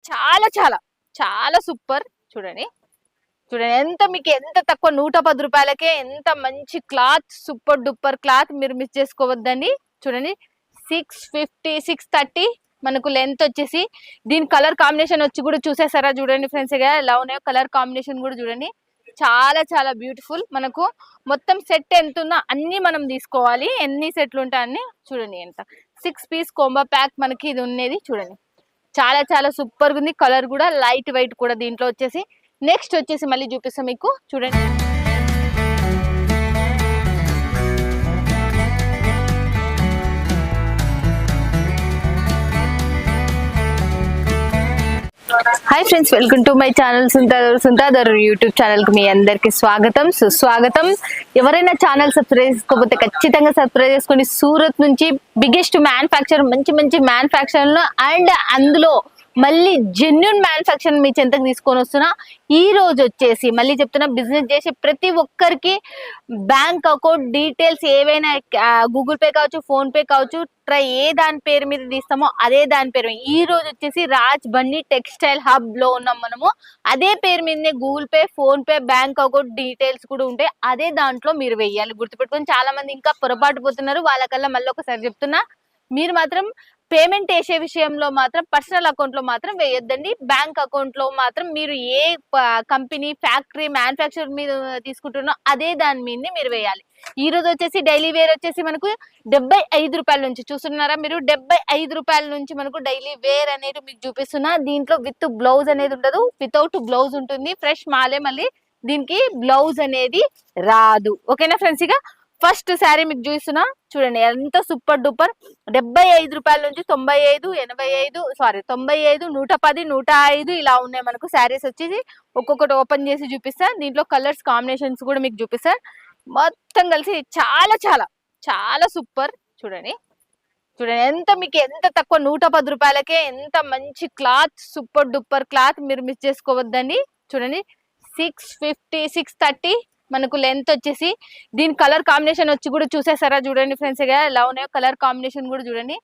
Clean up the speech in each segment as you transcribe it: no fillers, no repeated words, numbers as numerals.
చాలా చాలా చాలా సూపర్. చూడండి చూడండి ఎంత తక్కువ 110 రూపాయలకే ఎంత మంచి క్లాత్, సూపర్ డూపర్ క్లాత్. మీరు మిస్ చేసుకోవద్దండి. చూడండి 650 630 మనకు లెంత్ వచ్చేసి. దీని కలర్ కాంబినేషన్ వచ్చి కూడా చూసేసారా? చూడండి ఫ్రెండ్స్ ఎలా ఉన్నాయో కలర్ కాంబినేషన్ కూడా చూడండి. చాలా చాలా బ్యూటిఫుల్. మనకు మొత్తం సెట్ ఎంత ఉందో అన్ని మనం తీసుకోవాలి. ఎన్ని సెట్లు ఉంటాయి అన్ని చూడండి. ఎంత 6 పీస్ కోంబో ప్యాక్ మనకి ఇది ఉన్నది. చూడండి చాలా చాలా సూపర్ గా ఉంది. కలర్ కూడా లైట్ వెయిట్ కూడా దీంట్లో వచ్చేసి. నెక్స్ట్ వచ్చేసి మళ్ళీ చూపిస్తాం మీకు. చూడండి hi friends, welcome to my channel సుంతాదర్ యూట్యూబ్ ఛానల్ కి మీ అందరికి స్వాగతం సుస్వాగతం. ఎవరైనా ఛానల్ సబ్స్క్రైబ్ చేసుకోకపోతే ఖచ్చితంగా సబ్స్క్రైబ్ చేసుకోండి. సూరత్ నుంచి బిగ్గెస్ట్ మ్యానుఫ్యాక్చర్, మంచి మంచి మ్యానుఫ్యాక్చర్ అండ్ అందులో మళ్ళీ జెన్యున్ మ్యానుఫ్యాక్చర్ మీ చెంతకు తీసుకొని వస్తున్నా. ఈ రోజు వచ్చేసి మళ్ళీ చెప్తున్నా, బిజినెస్ చేసే ప్రతి ఒక్కరికి బ్యాంక్ అకౌంట్ డీటెయిల్స్ ఏవైనా గూగుల్ పే కావచ్చు, ఫోన్ పే కావచ్చు, ఏ దాని పేరు మీద తీస్తామో అదే దాని పేరు. ఈ రోజు వచ్చేసి రాజ్ బండి టెక్స్టైల్ హబ్ లో ఉన్నాం మనము. అదే పేరు మీదనే Google pay, phone pay, bank account details కూడా ఉంటాయి. అదే దాంట్లో మీరు వెయ్యాలి. గుర్తుపెట్టుకొని చాలా మంది ఇంకా పొరపాటు పోతున్నారు. వాళ్ళకల్లా మళ్ళీ ఒకసారి చెప్తున్నా, మీరు మాత్రం పేమెంట్ వేసే విషయంలో మాత్రం పర్సనల్ అకౌంట్ లో మాత్రం వేయొద్దండి. బ్యాంక్ అకౌంట్ లో మాత్రం మీరు ఏ కంపెనీ, ఫ్యాక్టరీ, మ్యానుఫ్యాక్చర్ మీద తీసుకుంటున్నో అదే దాని మీదనే మీరు వేయాలి. ఈ రోజు వచ్చేసి డైలీ వేర్ వచ్చేసి మనకు 75 రూపాయల నుంచి చూస్తున్నారా మీరు. 75 రూపాయల నుంచి మనకు డైలీ వేర్ అనేది మీకు చూపిస్తున్నా. దీంట్లో విత్ బ్లౌజ్ అనేది ఉండదు, వితౌట్ బ్లౌజ్ ఉంటుంది. ఫ్రెష్ మాలే, మళ్ళీ దీనికి బ్లౌజ్ అనేది రాదు. ఓకేనా ఫ్రెండ్స్? ఇక ఫస్ట్ శారీ మీకు చూస్తున్నా. చూడండి ఎంత సూపర్ డూపర్. 75 రూపాయల నుంచి 95, 85, 110, 105 ఇలా ఉన్నాయి మనకు శారీస్ వచ్చేసి. ఒక్కొక్కటి ఓపెన్ చేసి చూపిస్తా. దీంట్లో కలర్స్ కాంబినేషన్స్ కూడా మీకు చూపిస్తా. మొత్తం కలిసి చాలా చాలా చాలా సూపర్. చూడండి చూడండి ఎంత తక్కువ 110 రూపాయలకే ఎంత మంచి క్లాత్, సూపర్ డూపర్ క్లాత్. మీరు మిస్ చేసుకోవద్దండి. చూడండి 650 630 మనకు లెంత్ వచ్చేసి. దీని కలర్ కాంబినేషన్ వచ్చి కూడా చూసేసారా? చూడండి ఫ్రెండ్స్ ఎలా ఉన్నాయో కలర్ కాంబినేషన్ కూడా చూడండి.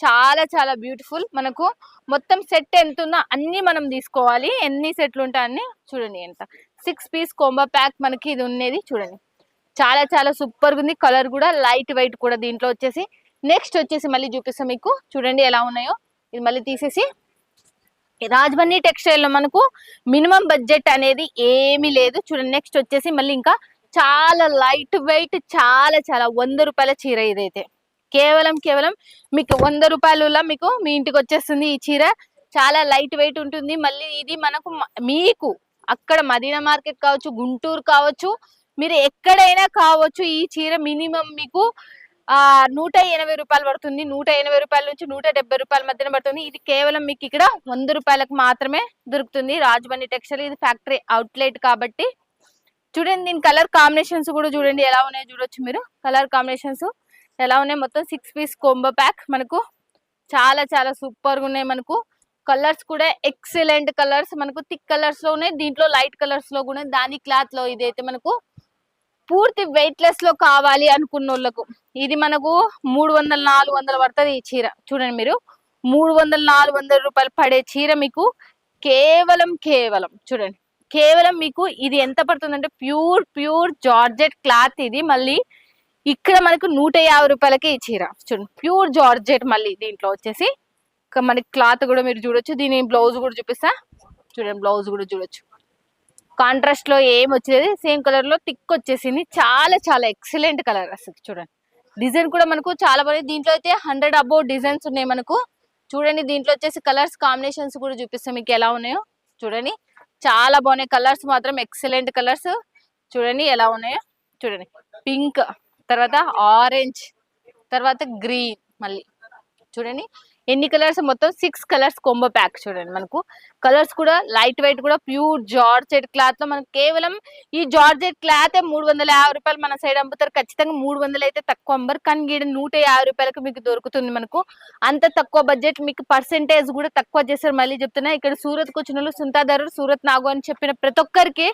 చాలా చాలా బ్యూటిఫుల్. మనకు మొత్తం సెట్ ఎంత ఉందో అన్ని మనం తీసుకోవాలి. ఎన్ని సెట్లు ఉంటాయి అన్ని చూడండి. ఎంత 6 పీస్ కోంబో ప్యాక్ మనకి ఇది ఉన్నది. చూడండి చాలా చాలా సూపర్ గా ఉంది. కలర్ కూడా లైట్ వెయిట్ కూడా దీంట్లో వచ్చేసి. నెక్స్ట్ వచ్చేసి మళ్ళీ చూపిస్తాం మీకు. చూడండి ఎలా ఉన్నాయో. ఇది మళ్ళీ తీసేసి, రాజబండి టెక్స్టైల్ లో మనకు మినిమం బడ్జెట్ అనేది ఏమీ లేదు. చూడండి నెక్స్ట్ వచ్చేసి మళ్ళీ ఇంకా చాలా లైట్ వెయిట్, చాలా చాలా 100 రూపాయల చీర. ఇదైతే కేవలం మీకు 100 రూపాయల మీకు మీ ఇంటికి వచ్చేస్తుంది ఈ చీర. చాలా లైట్ వెయిట్ ఉంటుంది. మళ్ళీ ఇది మనకు మీకు అక్కడ మదీనా మార్కెట్ కావచ్చు, గుంటూరు కావచ్చు, మీరు ఎక్కడైనా కావచ్చు, ఈ చీర మినిమం మీకు 180 రూపాయలు పడుతుంది. 180 రూపాయల నుంచి 170 రూపాయల మధ్యన పడుతుంది. ఇది కేవలం మీకు ఇక్కడ 100 రూపాయలకు మాత్రమే దొరుకుతుంది. రాజబండి టెక్స్టైల్ ఇది ఫ్యాక్టరీ అవుట్లెట్ కాబట్టి. చూడండి దీని కలర్ కాంబినేషన్స్ కూడా చూడండి ఎలా ఉన్నాయో చూడొచ్చు మీరు. కలర్ కాంబినేషన్స్ ఎలా ఉన్నాయి. మొత్తం 6 పీస్ కోంబో ప్యాక్ మనకు చాలా చాలా సూపర్ గా ఉన్నాయి. మనకు కలర్స్ కూడా ఎక్సలెంట్ కలర్స్, మనకు థిక్ కలర్స్ లో ఉన్నాయి. దీంట్లో లైట్ కలర్స్ లో కూడా. దాని క్లాత్ లో ఇదైతే మనకు పూర్తి వెయిట్ లెస్ లో కావాలి అనుకున్న వాళ్ళకు ఇది మనకు 300 400 పడుతుంది ఈ చీర. చూడండి మీరు 300 400 రూపాయలు పడే చీర మీకు కేవలం చూడండి కేవలం మీకు ఇది ఎంత పడుతుందంటే ప్యూర్ జార్జెట్ క్లాత్ ఇది. మళ్ళీ ఇక్కడ మనకు 150 రూపాయలకి ఈ చీర. చూడండి ప్యూర్ జార్జెట్. మళ్ళీ దీంట్లో వచ్చేసి మనకి క్లాత్ కూడా మీరు చూడొచ్చు. దీని బ్లౌజ్ కూడా చూపిస్తా. చూడండి బ్లౌజ్ కూడా చూడొచ్చు. కాంట్రాస్ట్ లో ఏం వచ్చేది సేమ్ కలర్ లో టిక్ వచ్చేసింది. చాలా చాలా ఎక్సలెంట్ కలర్ అసలు. చూడండి డిజైన్ కూడా మనకు చాలా బాగుంది. దీంట్లో అయితే 100 అబౌవ్ డిజైన్స్ ఉన్నాయి మనకు. చూడండి దీంట్లో వచ్చేసి కలర్స్ కాంబినేషన్స్ కూడా చూపిస్తాం మీకు ఎలా ఉన్నాయో. చూడండి చాలా బాగున్నాయి కలర్స్ మాత్రం, ఎక్సలెంట్ కలర్స్. చూడండి ఎలా ఉన్నాయో. చూడండి పింక్, తర్వాత ఆరెంజ్, తర్వాత గ్రీన్. మళ్ళీ చూడండి ఎన్ని కలర్స్, మొత్తం 6 కలర్స్ కోంబో ప్యాక్. చూడండి మనకు కలర్స్ కూడా లైట్ వెయిట్ కూడా ప్యూర్ జార్జెట్ క్లాత్ లో మనకు కేవలం ఈ జార్జెట్ క్లాత్ 350 రూపాయలు మన సైడ్ అమ్ముతారు. ఖచ్చితంగా 300 అయితే తక్కువ అమ్మరు, కానీ గీడ 150 రూపాయలకు మీకు దొరుకుతుంది. మనకు అంత తక్కువ బడ్జెట్, మీకు పర్సెంటేజ్ కూడా తక్కువ చేస్తారు. మళ్ళీ చెప్తున్నా, ఇక్కడ సూరత్కి వచ్చిన వాళ్ళు సుంతాదారు సూరత్ నాగు అని చెప్పిన ప్రతి ఒక్కరికి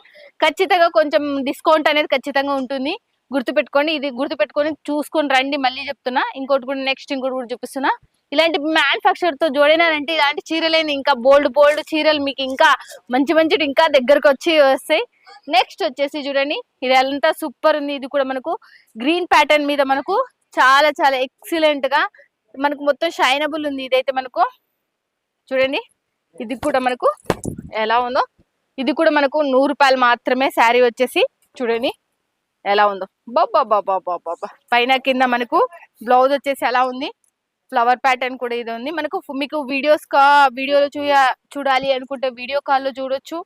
ఖచ్చితంగా కొంచెం డిస్కౌంట్ అనేది ఖచ్చితంగా ఉంటుంది. గుర్తుపెట్టుకోండి, ఇది గుర్తుపెట్టుకొని చూసుకొని రండి. మళ్ళీ చెప్తున్నా ఇంకోటి కూడా, నెక్స్ట్ ఇంకోటి కూడా చూపిస్తున్నా. ఇలాంటి మ్యానుఫ్యాక్చర్ తో జోడినారంటే ఇలాంటి చీరలేని ఇంకా బోల్డ్ బోల్డ్ చీరలు మీకు ఇంకా మంచి మంచి ఇంకా దగ్గరకు వచ్చి వస్తాయి. నెక్స్ట్ వచ్చేసి చూడండి, ఇది అంతా సూపర్ ఉంది. ఇది కూడా మనకు గ్రీన్ ప్యాటర్న్ మీద మనకు చాలా చాలా ఎక్సలెంట్ గా మనకు మొత్తం షైనబుల్ ఉంది. ఇదైతే మనకు చూడండి, ఇది కూడా మనకు ఎలా ఉందో, ఇది కూడా మనకు 100 రూపాయలు మాత్రమే. శారీ వచ్చేసి చూడండి ఎలా ఉందో, బాబా బాబా బాబా. పైన కింద మనకు బ్లౌజ్ వచ్చేసి ఎలా ఉంది, ఫ్లవర్ ప్యాటర్న్ కూడా ఇది ఉంది మనకు. మీకు వీడియోలో చూడాలి అనుకుంటే వీడియో కాల్లో చూడొచ్చు.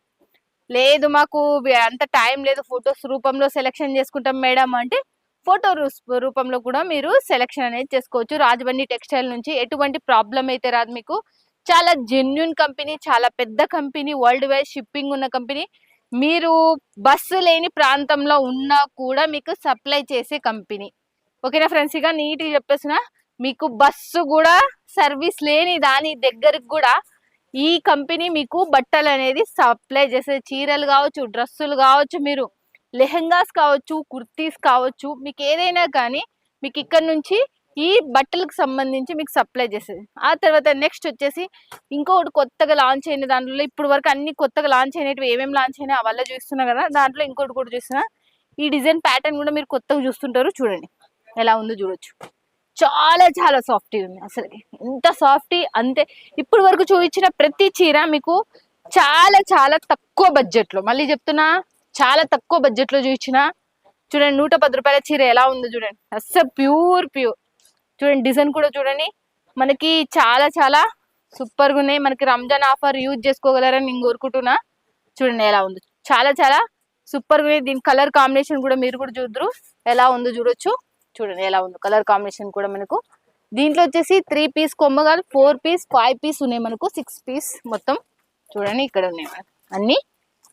లేదు మాకు అంత టైం లేదు, ఫొటోస్ రూపంలో సెలెక్షన్ చేసుకుంటాం మేడం అంటే ఫోటో రూపంలో కూడా మీరు సెలెక్షన్ అనేది చేసుకోవచ్చు. రాజబండి టెక్స్టైల్ నుంచి ఎటువంటి ప్రాబ్లం అయితే రాదు మీకు. చాలా జెన్యున్ కంపెనీ, చాలా పెద్ద కంపెనీ, వరల్డ్ వైడ్ షిప్పింగ్ ఉన్న కంపెనీ. మీరు బస్సు లేని ప్రాంతంలో ఉన్నా కూడా మీకు సప్లై చేసే కంపెనీ. ఓకేనా ఫ్రెండ్స్, ఇక నీట్గా చెప్పేసిన మీకు బస్సు కూడా సర్వీస్ లేని దాని దగ్గరకు కూడా ఈ కంపెనీ మీకు బట్టలు అనేది సప్లై చేసే, చీరలు కావచ్చు, డ్రెస్సులు కావచ్చు, మీరు లెహెంగాస్ కావచ్చు, కుర్తీస్ కావచ్చు, మీకు ఏదైనా కానీ మీకు ఇక్కడ నుంచి ఈ బట్టలకు సంబంధించి మీకు సప్లై చేసేది. ఆ తర్వాత నెక్స్ట్ వచ్చేసి ఇంకొకటి కొత్తగా లాంచ్ అయిన దాంట్లో, ఇప్పుడు వరకు అన్ని కొత్తగా లాంచ్ అయినవి ఏమేమి లాంచ్ అయినా అవల్ల చూస్తున్నా కదా, దాంట్లో ఇంకోటి కూడా చూస్తున్నా. ఈ డిజైన్ ప్యాటర్న్ కూడా మీరు కొత్తగా చూస్తుంటారు. చూడండి ఎలా ఉందో చూడొచ్చు. చాలా చాలా సాఫ్టీ ఉంది, అసలు ఎంత సాఫ్టీ అంతే. ఇప్పుడు వరకు చూపించిన ప్రతి చీర మీకు చాలా చాలా తక్కువ బడ్జెట్ లో, మళ్ళీ చెప్తున్నా చాలా తక్కువ బడ్జెట్ లో చూపించిన. చూడండి 110 రూపాయల చీర ఎలా ఉందో చూడండి, అస్సలు ప్యూర్. చూడండి డిజైన్ కూడా చూడండి, మనకి చాలా చాలా సూపర్ గా ఉన్నాయి. మనకి రంజాన్ ఆఫర్ యూజ్ చేసుకోగలరని నేను కోరుకుంటున్నా. చూడండి ఎలా ఉందో, చాలా చాలా సూపర్ గా ఉన్నాయి. దీని కలర్ కాంబినేషన్ కూడా మీరు కూడా చూద్దరు ఎలా ఉందో చూడొచ్చు. చూడండి ఎలా ఉందో కలర్ కాంబినేషన్ కూడా మనకు. దీంట్లో వచ్చేసి 3 పీస్ కొమ్మ కాదు, 4 పీస్ 5 పీస్ ఉన్నాయి మనకు, 6 పీస్ మొత్తం. చూడండి ఇక్కడ ఉన్నాయి అన్ని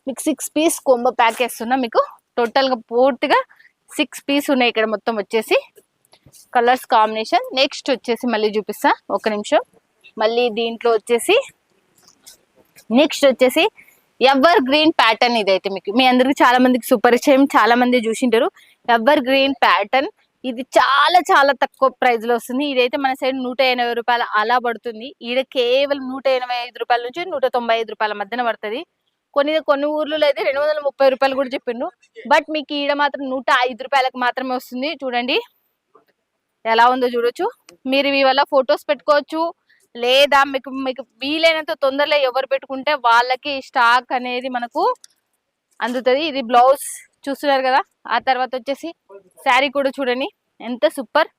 మీకు 6 పీస్ కొమ్మ ప్యాక్ చేస్తున్నా మీకు. టోటల్ గా పూర్తిగా 6 పీస్ ఉన్నాయి ఇక్కడ మొత్తం వచ్చేసి. కలర్స్ కాంబినేషన్ నెక్స్ట్ వచ్చేసి మళ్ళీ చూపిస్తా ఒక నిమిషం. మళ్ళీ దీంట్లో వచ్చేసి నెక్స్ట్ వచ్చేసి ఎవర్ గ్రీన్ ప్యాటర్న్. ఇదైతే మీకు మీ అందరికి చాలా మందికి సుపరిచయం, చాలా మంది చూసింటారు. ఎవర్ గ్రీన్ ప్యాటర్న్ ఇది చాలా చాలా తక్కువ ప్రైస్ లో వస్తుంది. ఇదైతే మన సైడ్ 180 రూపాయలు అలా పడుతుంది. ఈడ కేవలం 185 రూపాయల నుంచి 195 రూపాయల మధ్యన పడుతుంది. కొన్ని ఊర్లలో అయితే 230 రూపాయలు కూడా చెప్పిండు. బట్ మీకు ఈడ మాత్రం 105 రూపాయలకు మాత్రమే వస్తుంది. చూడండి ఎలా ఉందో చూడొచ్చు. మీరు ఇవి వల్ల ఫొటోస్ పెట్టుకోవచ్చు, లేదా మీకు మీకు వీలైనంత తొందరలో ఎవరు పెట్టుకుంటే వాళ్ళకి స్టాక్ అనేది మనకు అందుతుంది. ఇది బ్లౌజ్ చూస్తున్నారు కదా. ఆ తర్వాత వచ్చేసి శారీ కూడా చూడండి ఎంత సూపర్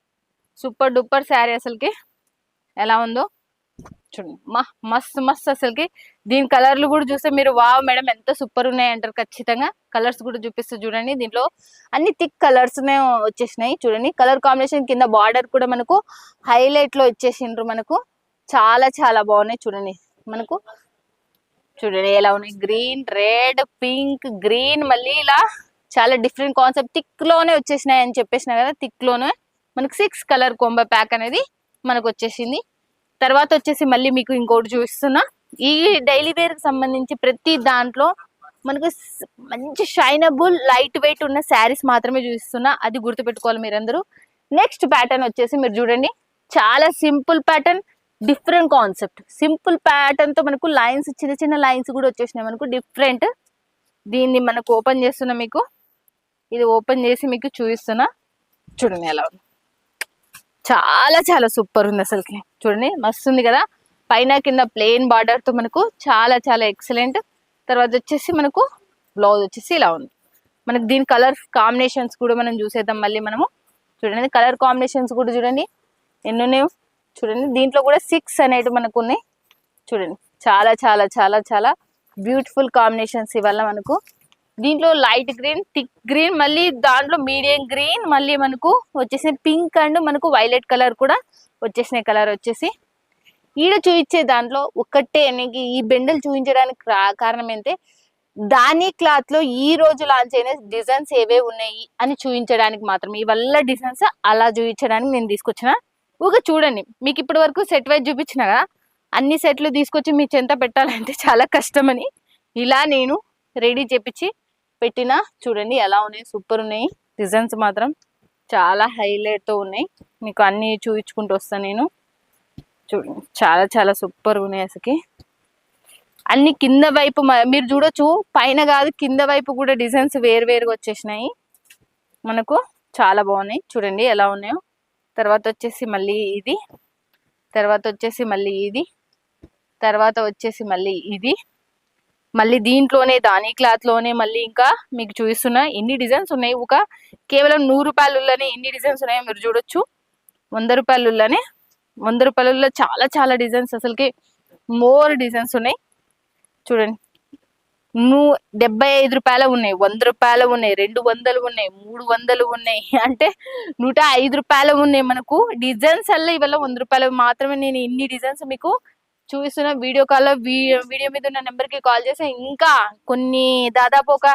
సూపర్ డూపర్ శారీ, అసలుకి ఎలా ఉందో చూడండి. మస్తు మస్తు అసలుకి. దీని కలర్లు కూడా చూస్తే మీరు వావ్ మేడం ఎంత సూపర్ ఉన్నాయి అంటారు ఖచ్చితంగా. కలర్స్ కూడా చూపిస్తూ చూడండి, దీంట్లో అన్ని థిక్ కలర్స్ వచ్చేసినాయి. చూడండి కలర్ కాంబినేషన్ కింద బార్డర్ కూడా మనకు హైలైట్ లో వచ్చేసిండ్రు మనకు. చాలా చాలా బాగున్నాయి చూడండి మనకు. చూడండి ఎలా ఉన్నాయి, గ్రీన్, రెడ్, పింక్, గ్రీన్, మళ్ళీ ఇలా చాలా డిఫరెంట్ కాన్సెప్ట్ థిక్ లోనే వచ్చేసినాయి అని చెప్పేసిన కదా. థిక్ లోనే మనకు 6 కలర్ కొంబో ప్యాక్ అనేది మనకు వచ్చేసింది. తర్వాత వచ్చేసి మళ్ళీ మీకు ఇంకోటి చూపిస్తున్నా. ఈ డైలీ వేర్ కి సంబంధించి ప్రతి దాంట్లో మనకు మంచి షైనబుల్ లైట్ వెయిట్ ఉన్న శారీస్ మాత్రమే చూపిస్తున్నా, అది గుర్తుపెట్టుకోవాలి మీరందరూ. నెక్స్ట్ ప్యాటర్న్ వచ్చేసి మీరు చూడండి, చాలా simple pattern, different concept. Simple pattern తో మనకు లైన్స్, చిన్న చిన్న లైన్స్ కూడా వచ్చేసినాయి మనకు డిఫరెంట్. దీన్ని మనకు ఓపెన్ చేస్తున్నా మీకు. ఇది ఓపెన్ చేసి మీకు చూపిస్తున్నా. చూడండి ఎలా ఉంది, చాలా చాలా సూపర్ ఉంది అసలుకి. చూడండి మస్తు ఉంది కదా. పైన కింద ప్లెయిన్ బార్డర్ తో మనకు చాలా చాలా ఎక్సలెంట్. తర్వాత వచ్చేసి మనకు బ్లౌజ్ వచ్చేసి ఇలా ఉంది మనకు. దీని కలర్ కాంబినేషన్స్ కూడా మనం చూసేద్దాం మళ్ళీ మనము. చూడండి కలర్ కాంబినేషన్స్ కూడా చూడండి ఎన్ని ఉన్నాయో చూడండి. దీంట్లో కూడా 6 అనేవి మనకు ఉన్నాయి చూడండి. చాలా చాలా చాలా చాలా బ్యూటిఫుల్ కాంబినేషన్స్ ఇవల్ల మనకు. దీంట్లో లైట్ గ్రీన్, థిక్ గ్రీన్, మళ్ళీ దాంట్లో మీడియం గ్రీన్, మళ్ళీ మనకు వచ్చేసి పింక్ అండ్ మనకు వైలెట్ కలర్ కూడా వచ్చేసినాయి. కలర్ వచ్చేసి ఈడ చూపించే దాంట్లో ఒక్కటే ఈ బెండలు చూపించడానికి కారణం ఏంటంటే దాని క్లాత్ లో ఈ రోజు లాంచ్ అయిన డిజైన్స్ ఏవే ఉన్నాయి అని చూపించడానికి మాత్రమే. ఇవల్ల డిజైన్స్ అలా చూపించడానికి నేను తీసుకొచ్చిన. ఊగా చూడండి, మీకు ఇప్పటి వరకు సెట్ వైజ్ చూపించిన కదా, అన్ని సెట్లు తీసుకొచ్చి మీ చెంత పెట్టాలంటే చాలా కష్టమని ఇలా నేను రెడీ చేపించి పెట్టినా. చూడండి ఎలా ఉన్నాయి, సూపర్ ఉన్నాయి. డిజైన్స్ మాత్రం చాలా హైలైట్ తో ఉన్నాయి. మీకు అన్ని చూపించుకుంటూ వస్తాను నేను. చూడండి చాలా చాలా సూపర్ ఉన్నాయి అసలుకి. అన్ని కింద వైపు మీరు చూడొచ్చు, పైన కాదు కింద వైపు కూడా డిజైన్స్ వేరువేరుగా వచ్చేసినాయి మనకు. చాలా బాగున్నాయి చూడండి ఎలా ఉన్నాయో. తర్వాత వచ్చేసి మళ్ళీ ఇది, తర్వాత వచ్చేసి మళ్ళీ ఇది, తర్వాత వచ్చేసి మళ్ళీ ఇది, మళ్ళీ దీంట్లోనే దాని క్లాత్ లోనే మళ్ళీ ఇంకా మీకు చూపిస్తున్నా ఎన్ని డిజైన్స్ ఉన్నాయి. ఒక కేవలం 100 రూపాయలలోనే ఎన్ని డిజైన్స్ ఉన్నాయో మీరు చూడొచ్చు. 100 రూపాయలలోనే 100 రూపాయలలో చాలా చాలా డిజైన్స్, అసలుకి మోర్ డిజైన్స్ ఉన్నాయి చూడండి. 75 రూపాయలు ఉన్నాయి, 100 రూపాయలు ఉన్నాయి, 200 ఉన్నాయి, 300 ఉన్నాయి, అంటే 105 రూపాయలు ఉన్నాయి మనకు. డిజైన్స్ అల్ల ఇవాళ 100 రూపాయలు మాత్రమే నేను ఇన్ని డిజైన్స్ మీకు చూపిస్తున్నా. వీడియో కాల్ వీడియో మీద ఉన్న నెంబర్ కి కాల్ చేస్తే ఇంకా కొన్ని దాదాపు ఒక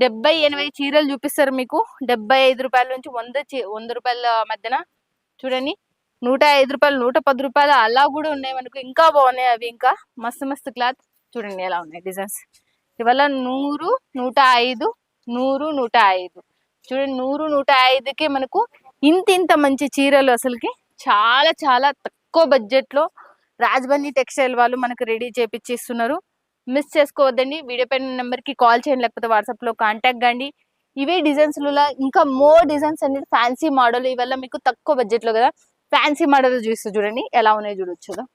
70-80 చీరలు చూపిస్తారు మీకు. 75 రూపాయల నుంచి 100 రూపాయల మధ్యన చూడండి. 105 రూపాయలు, 110 రూపాయలు అలా కూడా ఉన్నాయి మనకు. ఇంకా బాగున్నాయి అవి, ఇంకా మస్తు మస్తు క్లాత్ చూడండి ఎలా ఉన్నాయి డిజైన్స్. ఇవాళ 100, 105, 100, 105 చూడండి. 100, 105కి మనకు ఇంత మంచి చీరలు అసలుకి చాలా చాలా తక్కువ బడ్జెట్ లో రాజబంది టెక్స్టైల్ వాళ్ళు మనకు రెడీ చేపిచ్చిస్తున్నారు. మిస్ చేసుకోవద్దండి. వీడియో పైన నెంబర్ కి కాల్ చేయండి, లేకపోతే వాట్సాప్ లో కాంటాక్ట్ కండి. ఇవే డిజైన్స్ ఇంకా మోర్ డిజైన్స్ అనేది ఫ్యాన్సీ మోడల్ ఇవాళ మీకు తక్కువ బడ్జెట్ లో కదా. ఫ్యాన్సీ మోడల్ చూస్తూ చూడండి ఎలా ఉన్నాయో చూడొచ్చు.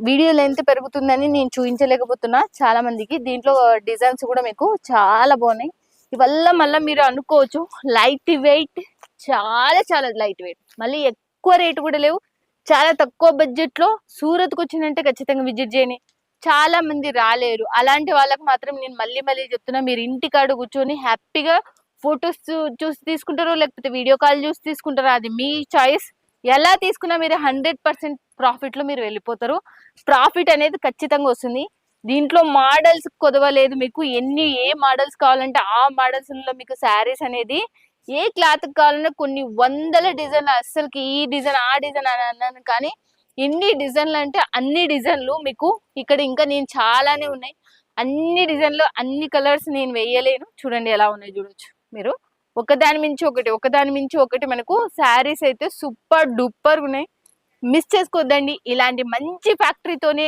వీడియో లెంత్ పెరుగుతుందని నేను చూపించలేకపోతున్నా చాలా మందికి. దీంట్లో డిజైన్స్ కూడా మీకు చాలా బాగున్నాయి. ఇవల్ల మళ్ళీ మీరు అనుకోవచ్చు లైట్ వెయిట్, చాలా చాలా లైట్ వెయిట్, మళ్ళీ ఎక్కువ రేటు కూడా లేవు, చాలా తక్కువ బడ్జెట్ లో. సూరత్కి వచ్చిందంటే ఖచ్చితంగా విజిట్ చేయని. చాలా మంది రాలేరు, అలాంటి వాళ్ళకి మాత్రం నేను మళ్ళీ మళ్ళీ చెప్తున్నా, మీరు ఇంటికాడ కూర్చొని హ్యాపీగా ఫొటోస్ చూసి తీసుకుంటారో లేకపోతే వీడియో కాల్ చూసి తీసుకుంటారో అది మీ చాయిస్. ఎలా తీసుకున్నా మీరు 100% ప్రాఫిట్ లో మీరు వెళ్ళిపోతారు. ప్రాఫిట్ అనేది ఖచ్చితంగా వస్తుంది. దీంట్లో మోడల్స్ కొదవలేదు మీకు. ఏ మోడల్స్ కావాలంటే ఆ మోడల్స్ లో మీకు శారీస్ అనేది ఏ క్లాత్ కావాలన్నా కొన్ని వందల డిజైన్లు. అస్సలకి ఈ డిజైన్ ఆ డిజైన్ అని అన్నాను కానీ ఎన్ని డిజైన్లు అంటే అన్ని డిజైన్లు మీకు ఇక్కడ ఇంకా నేను చాలానే ఉన్నాయి. అన్ని డిజైన్లు అన్ని కలర్స్ నేను వేయలేను. చూడండి ఎలా ఉన్నాయి చూడొచ్చు మీరు. ఒకదాని మించి ఒకటి, ఒకదాని మించి ఒకటి మనకు శారీస్ అయితే సూపర్ డూపర్ ఉన్నాయి. మిస్ చేసుకోవద్దండి. ఇలాంటి మంచి ఫ్యాక్టరీతోనే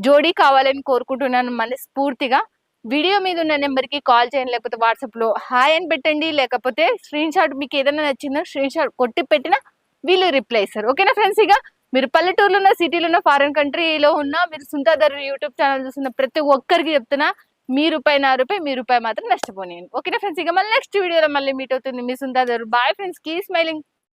జోడీ కావాలని కోరుకుంటున్నాను మనస్ఫూర్తిగా. వీడియో మీద ఉన్న నెంబర్ కి కాల్ చేయండి, లేకపోతే వాట్సాప్ లో హాయ్ అని పెట్టండి, లేకపోతే స్క్రీన్ షాట్ మీకు ఏదైనా నచ్చిందో స్క్రీన్ షాట్ కొట్టి పెట్టినా వీళ్ళు రిప్లై ఇస్తారు. ఓకేనా ఫ్రెండ్స్? ఇక మీరు పల్లెటూరులో ఉన్న, సిటీలో ఉన్న, ఫారెన్ కంట్రీలో ఉన్న, మీరు సుంతాదర్ యూట్యూబ్ ఛానల్ చూస్తున్న ప్రతి ఒక్కరికి చెప్తున్నా, మీ రూపాయి నా రూపాయి, మీ రూపాయి మాత్రం నష్టపోనియండి. ఓకేనా ఫ్రెండ్స్? ఇక మళ్ళీ నెక్స్ట్ వీడియోలో మళ్ళీ మీట్ అవుతుంది మీ సుంతాదర్. Bye friends, keep smiling.